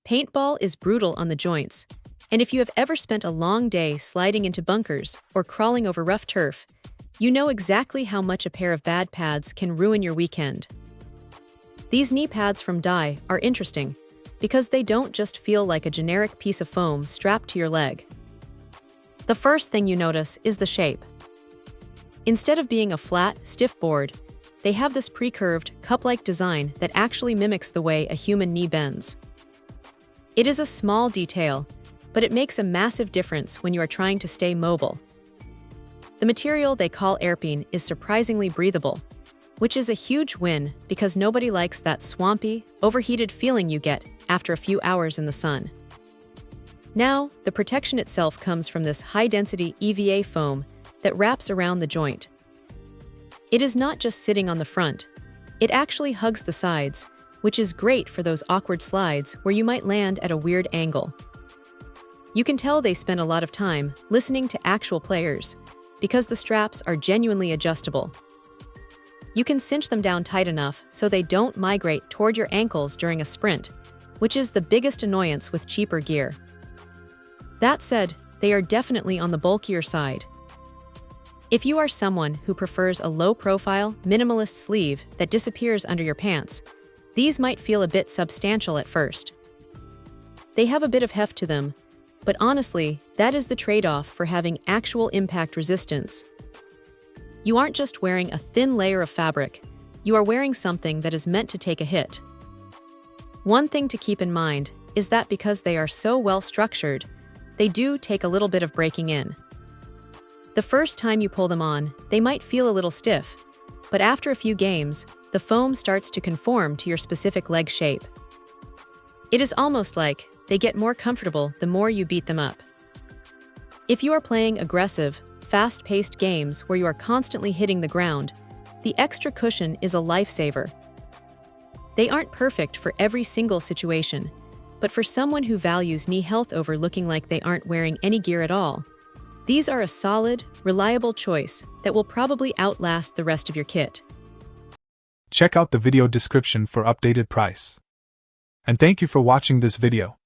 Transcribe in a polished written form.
Paintball is brutal on the joints, and if you have ever spent a long day sliding into bunkers or crawling over rough turf, you know exactly how much a pair of bad pads can ruin your weekend. These knee pads from Dye are interesting because they don't just feel like a generic piece of foam strapped to your leg. The first thing you notice is the shape. Instead of being a flat, stiff board, they have this pre-curved, cup-like design that actually mimics the way a human knee bends. It is a small detail, but it makes a massive difference when you are trying to stay mobile. The material they call airpine is surprisingly breathable, which is a huge win because nobody likes that swampy, overheated feeling you get after a few hours in the sun. Now, the protection itself comes from this high-density EVA foam that wraps around the joint. It is not just sitting on the front, it actually hugs the sides, which is great for those awkward slides where you might land at a weird angle. You can tell they spend a lot of time listening to actual players, because the straps are genuinely adjustable. You can cinch them down tight enough so they don't migrate toward your ankles during a sprint, which is the biggest annoyance with cheaper gear. That said, they are definitely on the bulkier side. If you are someone who prefers a low-profile, minimalist sleeve that disappears under your pants, these might feel a bit substantial at first. They have a bit of heft to them, but honestly, that is the trade-off for having actual impact resistance. You aren't just wearing a thin layer of fabric, you are wearing something that is meant to take a hit. One thing to keep in mind is that because they are so well structured, they do take a little bit of breaking in. The first time you pull them on, they might feel a little stiff, but after a few games, the foam starts to conform to your specific leg shape. It is almost like they get more comfortable the more you beat them up. If you are playing aggressive, fast-paced games where you are constantly hitting the ground, the extra cushion is a lifesaver. They aren't perfect for every single situation, but for someone who values knee health over looking like they aren't wearing any gear at all, these are a solid, reliable choice that will probably outlast the rest of your kit. Check out the video description for updated price. And thank you for watching this video.